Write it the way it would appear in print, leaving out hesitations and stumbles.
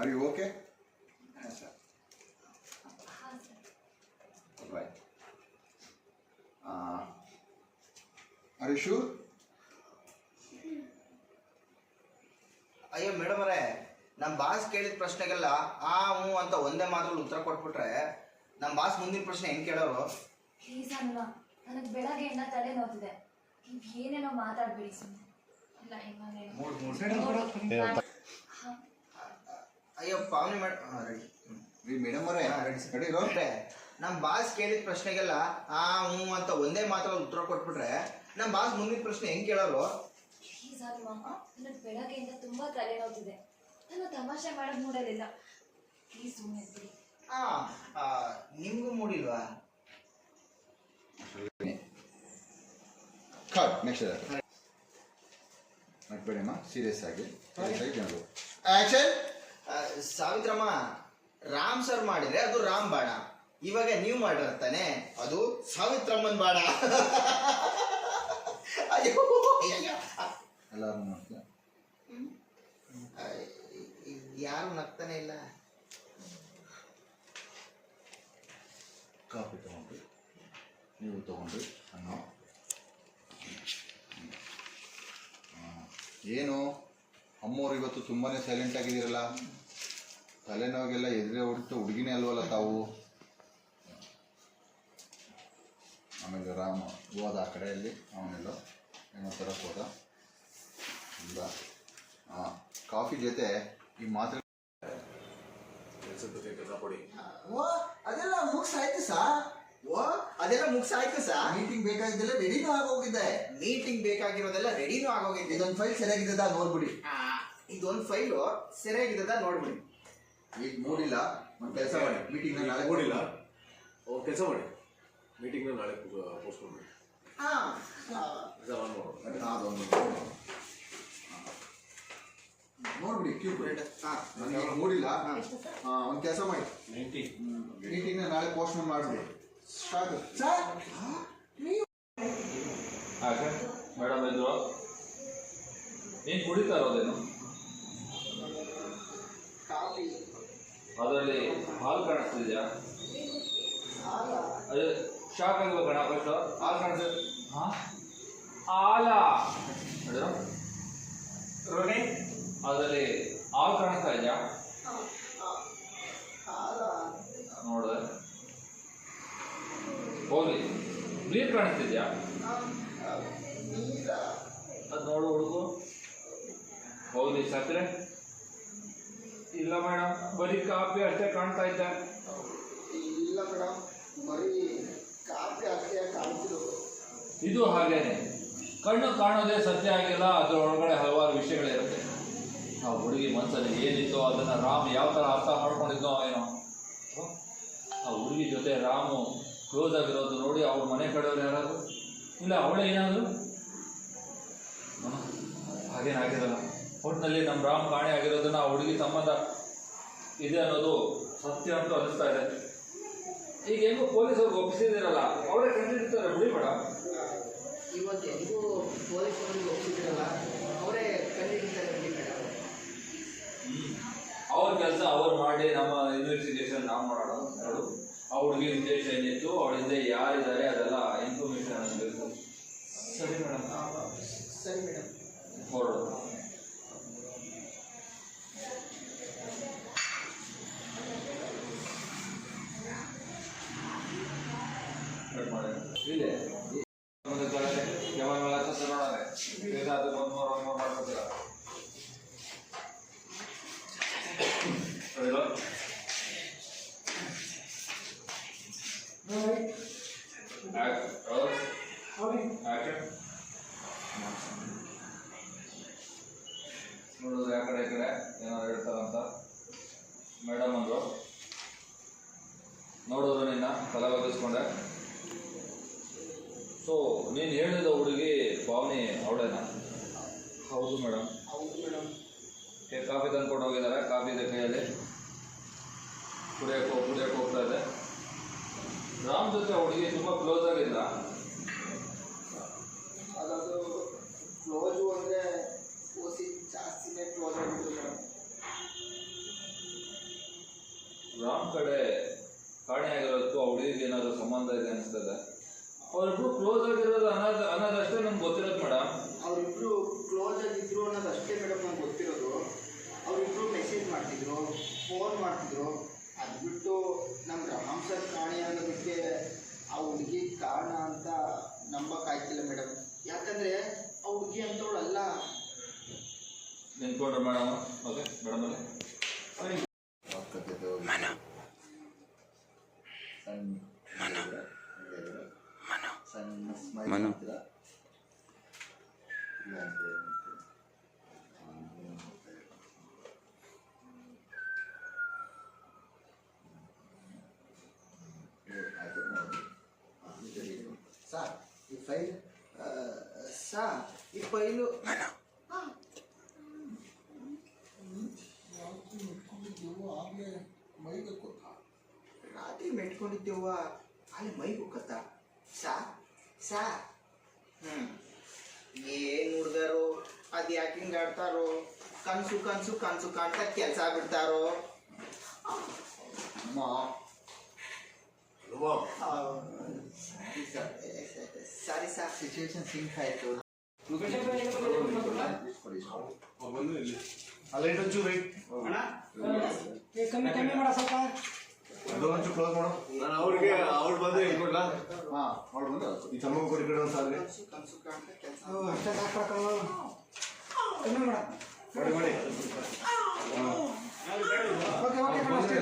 Are you okay? Yes, sir. Right. Are you sure? ಅಯ್ಯೋ madam ಅವರೇ, ನಮ್ಮ boss ಕೇಳಿದ ಪ್ರಶ್ನೆಗೆಲ್ಲ ಆ ಹ್ಞೂ ಅಂತ ಒಂದೇ ಮಾತ್ರ ಉತ್ತರ ಕೊಟ್ಬಿಟ್ರೆ ನಮ್ಮ ಬಾಸ್ ಮುಂದಿನ ಪ್ರಶ್ನೆ ಹೆಂಗೆ ಕೇಳೋರು? ಪ್ಲೀಸ್ ಅಲ್ವಾ, ನನಗೆ ಬೆಳಗ್ಗೆಯಿಂದ ತಲೆ ನೋವ್ತಿದೆ. ನೀವು ಏನೇನೋ ಮಾತಾಡ್ಬೇಡಿ ಸುಮ್ಮನೆ. ಇಲ್ಲ ಅಯ್ಯೋ ಪಾವನಿ ಮೇಡಮ್ ಅವರೇ ರೆಡಿ ರೆಡಿ. ನಮ್ಮ ಬಾಸ್ ಕೇಳಿದ ಪ್ರಶ್ನೆಗೆಲ್ಲ ಆ ಹ್ಞೂ ಅಂತ ಒಂದೇ ಮಾತ್ರ ಉತ್ತರ ಕೊಟ್ಬಿಟ್ರೆ ನಮ್ಮ ಬಾಸ್ ಮುಂದಿನ ಪ್ರಶ್ನೆ ಹೆಂಗೆ ಕೇಳೋರು? ಪ್ಲೀಸ್ ಅಲ್ವಾ, ನನಗೆ ಬೆಳಗ್ಗೆಯಿಂದ ತುಂಬಾ ತಲೆ ನೋವ್ತಿದೆ. ನಾನು ತಮಾಷೆ ಮಾಡೋದು ಮೂಡಲಿಲ್ಲ. ಪ್ಲೀಸ್ ಸುಮ್ಮನೆ ಬಿಡಿ. ನಿಮಗೂ ಮೂಡಿಲ್ವಾ? ಕಟ್ ನೆಕ್ಸ್ಟ್ ಬೇಡಮ್ಮ, ಸೀರಿಯಸ್ ಆಗಿ ಜನರು ಆಕ್ಷನ್. ಸಾವಿತ್ರಮ್ಮ, ರಾಮ್ ಸರ್ ಮಾಡಿದ್ರೆ ಅದು ರಾಮ್ ಬಾಣ, ಇವಾಗ ನೀವು ಮಾಡಿರ್ತಾನೆ ಅದು ಸಾವಿತ್ರಮ್ಮನ್ ಬಾಣ. ಅಯ್ಯೋ ಎಲ್ಲರೂ ಮಾಡ್ತೀಯ, ಯಾರು ನಗ್ತಾನೆ ಇಲ್ಲ. ಕಾಫಿ ತಗೊಂಡ್ರಿ, ನೀವು ತಗೊಂಡ್ರಿ ಅನ್ನ. ಏನು ಅಮ್ಮವ್ರು ಇವತ್ತು ತುಂಬಾ ಸೈಲೆಂಟ್ ಆಗಿದ್ದೀರಲ್ಲ? ತಲೆನೋವಿಗೆಲ್ಲ ಎದುರೇ ಹೊಡಿತು, ಹುಡುಗಿನೇ ಅಲ್ವಲ್ಲ ತಾವು? ಆಮೇಲೆ ರಾಮ ಹೋದ ಆ ಕಡೆಯಲ್ಲಿ, ಅವನೆಲ್ಲೋ ಏನೋ ತರಕ್ಕೆ ಹೋದ. ಇಲ್ಲ ಕಾಫಿ ಜೊತೆ ಈ ಮಾತ್ರೆ ಅದೆಲ್ಲ ಮುಗಿಸಾಯ್ತು ಸಾ. ಅದೆಲ್ಲ ಮುಗಿಸಾಯ್ತು ಸಾ. ಮೀಟಿಂಗ್ ಬೇಕಾಗಿದ್ದೆಲ್ಲ ರೆಡಿನೂ ಆಗೋಗಿದೆ. ಮೀಟಿಂಗ್ ಬೇಕಾಗಿರೋದೆಲ್ಲ ರೆಡಿನೂ ಆಗೋಗಿದೆ. ಇದೊಂದು ಫೈಲ್ ಸರಿಯಾಗಿದ್ದದ ನೋಡ್ಬಿಡಿ. ಇದೊಂದು ಫೈಲು ಸರಿಯಾಗಿದ್ದದ ನೋಡ್ಬಿಡಿ. ಈಗ ನೋಡಿಲ್ಲ, ಒಂದು ಕೆಲಸ ಮಾಡಿ, ಮೀಟಿಂಗ್ ನಾಳೆ ನೋಡಿಲ್ಲ, ಕೆಲಸ ಮಾಡಿ, ಮೀಟಿಂಗ್ ನಾಳೆ ಪೋಸ್ಟ್ಪೋನ್ ಮಾಡಿ. ನೋಡ್ಬಿಡಿ ಕ್ಯೂ ನನಗೆ ನೋಡಿಲ್ಲ. ಒಂದು ಕೆಲಸ ಮಾಡಿ, ಮೀಟಿಂಗ್ ನಾಳೆ ಪೋಸ್ಟ್ಪೋನ್ ಮಾಡಿಬಿಡಿ. Start sir. ಮೇಡಮ್ ಇದ್ರು ನೀನು ಕುಡಿತಾ ಇರೋದೇನು? ಅದರಲ್ಲಿ ಹಾಲು ಕಾಣಿಸ್ತಿದ್ಯಾ? ಅದೇ ಶಾಕ್ ಆಗಿಲ್ಲ ಕಣ, ಫಸ್ಟ್ ಹಾಲು ಕಾಣಿಸ್ತದೆ. ಹಾಂ ಹಾಲ ಅದರಲ್ಲಿ ಹಾಲು ಕಾಣಿಸ್ತಾ ಇದೆಯಾ? ನೋಡಿದೆ, ಹೋಗಿ ನೀರು ಕಾಣಿಸ್ತಿದ್ಯಾ? ಅದು ನೋಡು ಹುಡುಗು. ಹೌದು, ಸಕ್ಕರೆ ಇಲ್ಲ ಮೇಡಮ್, ಬರೀ ಕಾಫಿ ಅಷ್ಟೇ ಕಾಣ್ತಾ ಇದ್ದೆ. ಇಲ್ಲ ಮೇಡಮ್, ಬರೀ ಕಾಫಿ ಅಷ್ಟೇ ಕಾಣ್ತಿರೋದು. ಇದು ಹಾಗೇನೆ, ಕಣ್ಣು ಕಾಣೋದೇ ಸತ್ಯ ಆಗಿಲ್ಲ, ಅದರೊಳಗಡೆ ಹಲವಾರು ವಿಷಯಗಳಿರುತ್ತೆ. ಆ ಹುಡುಗಿ ಮನಸ್ಸಲ್ಲಿ ಏನಿತ್ತೋ ಅದನ್ನು ರಾಮ್ ಯಾವ ಥರ ಅರ್ಥ ಮಾಡ್ಕೊಂಡಿದ್ದೋ ಏನೋ. ಆ ಹುಡುಗಿ ಜೊತೆ ರಾಮು ಕ್ಲೋಸ್ ಆಗಿರೋದು ನೋಡಿ ಅವ್ರ ಮನೆ ಕಡೆಯವ್ರು ಯಾರಾದ್ರು, ಇಲ್ಲ ಅವಳೇ ಏನಾದರೂ ಹಾಗೇನಾಗಿರಲ್ಲ. ಒಟ್ಟಿನಲ್ಲಿ ನಮ್ಮ ರಾಮ್ ಕಾಣೆ ಆಗಿರೋದನ್ನ ಆ ಹುಡುಗಿ ಸಂಬಂಧ ಇದೆ ಅನ್ನೋದು ಸತ್ಯ ಅಂತ ಅನಿಸ್ತಾ ಇದೆ. ಈಗ ಹೆಂಗೋ ಪೊಲೀಸವ್ರಿಗೆ ಒಪ್ಪಿಸಿದಿರಲ್ಲ, ಅವರೇ ಕಂಡಿಡ್ತಾರೆ ಬಿಡಿ ಮೇಡಮ್. ಇವತ್ತು ಹೆಂಗೂ ಪೊಲೀಸರಿಗೆ ಒಪ್ಪಿಸಿದಿರಲ್ಲ, ಅವರೇ ಕಂಡಿಡ್ತಾರೆ ಬಿಡಿ ಮೇಡಮ್. ಅವ್ರ ಕೆಲಸ ಅವ್ರು ಮಾಡಿ, ನಮ್ಮ ಇನ್ವೆಸ್ಟಿಗೇಷನ್ ನಾವು ಮಾಡೋಣ. ನೋಡು, ಆ ಹುಡುಗಿ ಉದ್ದೇಶ ಏನಿತ್ತು, ಅವಳ ಹಿಂದೆ ಯಾರಿದ್ದಾರೆ ಅದೆಲ್ಲ ಇನ್ಫಾರ್ಮೇಶನ್ ಆಗಬೇಕು. ಸರಿ ಮೇಡಮ್. ಸರಿ ಮೇಡಮ್, ಹೊರಡು. ಇದೆ ಯಾವಾಗ ನೋಡೋಣ, ಅದು ಒಂದು ಮಾಡ್ಕೊತೀರ. ನೋಡಿದ್ರೆ ಆ ಕಡೆ ಈ ಕಡೆ ಏನಾದ್ರು ಹೇಳ್ತಾರಂತ ಮೇಡಮ್ ಅಂದರು. ನೋಡಿದ್ರು ನಿನ್ನ ತಲೆ ಬಗ್ಗಿಸ್ಕೊಂಡೆ. ಸೊ ನೀನು ಹೇಳಿದ ಹುಡುಗಿ ಪಾವನಿ ಅವಳೇನಾ? ಹೌದು ಮೇಡಮ್. ಹೌದು ಮೇಡಮ್. ಕಾಫಿ ತಂದ್ಕೊಂಡು ಹೋಗಿದ್ದಾರೆ, ಕಾಫಿ ಇದೆ ಕೈಯಲ್ಲಿ, ಕುಡಿಯೋಕೆ ಹೋಗ್ತಾ ಇದೆ. ರಾಮ್ ಜೊತೆ ಹುಡುಗಿ ತುಂಬ ಕ್ಲೋಸ್ ಆಗಿಲ್ಲ. ಅದದು ಕ್ಲೋಸು ಅಂದರೆ ಓಸಿ ಜಾಸ್ತಿನೇ ಕ್ಲೋಸ್ ಆಗಿತ್ತು ಮೇಡಮ್. ರಾಮ್ ಕಡೆ ಕಾಣೆಯಾಗಿರೋದಕ್ಕೂ ಆ ಹುಡುಗಿಗೆ ಏನಾದ್ರು ಸಂಬಂಧ ಇದೆ ಅನಿಸ್ತದೆ. ಅವರಿಬ್ರು ಕ್ಲೋಸ್ ಆಗಿರೋದು ಅನ್ನೋದಷ್ಟೇ ನಮ್ಗೆ ಗೊತ್ತಿರೋದು ಮೇಡಮ್. ಅವರಿಬ್ರು ಕ್ಲೋಸ್ ಆಗಿದ್ರು ಅನ್ನೋದು ಅಷ್ಟೇ ಮೇಡಮ್ ನಂಗೆ ಗೊತ್ತಿರೋದು. ಅವರಿಬ್ರು ಮೆಸೇಜ್ ಮಾಡ್ತಿದ್ರು, ಫೋನ್ ಮಾಡ್ತಿದ್ರು. ಅದು ಬಿಟ್ಟು ನಮ್ಮ ರಾಮ್ ಸರ್ ಕಾಣೆ ಅನ್ನೋದಕ್ಕೆ ಆ ಹುಡುಗಿ ಕಾರಣ ಅಂತ ನಂಬಕ್ಕಾಯ್ತಿಲ್ಲ ಮೇಡಮ್. ಯಾಕಂದರೆ ಆ ಹುಡುಗಿ ಅಂತವಳಲ್ಲ. ನಿಂತ್ಕೊಂಡ್ರೆ ಮೇಡಮ್. ಓಕೆ ಮೇಡಮ್ ಅಲ್ಲೇ ಸಣ್ಣ ಸ್ಮೈಲ್ ಮಾಡ್ತೀರಾ? ಸರ್ ಈ ಫೈಲ್ ಸರ್ ಈ ಫೈಲು ಆಗಲೇ ಮೈಗೆ ಗೊತ್ತಾ? ರಾತ್ರಿ ಮೆಟ್ಕೊಂಡಿದ್ದೇವ ಅಲ್ಲಿ ಮೈಗೆ ಹೋಗತ್ತಾ ಸಾ ಏನು ಹುಡ್ಗಾರು ಅದು ಯಾಕೆ ಹಿಂಗೆ ಆಡ್ತಾರೋ? ಕನ್ಸು ಕನ್ಸು ಕನ್ಸು ಕಾಣ್ತಾ ಕೆಲಸ ಬಿಡ್ತಾರೋ? ಅಮ್ಮ ಸಾರಿ ಸರ್, ಸಿಚುವೇಶನ್ ಸಿಂಕ್ ಆಯಿತು. ಅಲ್ಲೈಟ್ ಒಂಚೂರು ರೈಟ್ ಕಮ್ಮಿ ಮಾಡ ಸ್ವಲ್ಪ. ಅದೊಂಚು ಕ್ಲೋಸ್ ಮಾಡು. ನಾನು ಅವ್ರಿಗೆ ಅವ್ರು ಬಂದು ಹೇಳ್ಕೊಡ್ಲಾ? ಹಾಂ ಅವ್ಳು ಬಂದು ಈ ತಮ್ಮ ಕೊಡಿ ಕಡೆ ಒಂದು ಸಾಧ್ರೆ ಕನ್ಸು ಕನ್ಸು ಕಾಣ್ತಾ ಕೆಲಸ ಅಷ್ಟೇ ಸಾಕು ಕಮ್ಮಿ ಮಾಡ. ಮಾಡಿ ಮಾಡಿ. ಓಕೆ ಓಕೆ ಮೇಡಮ್ ಅಷ್ಟೇ.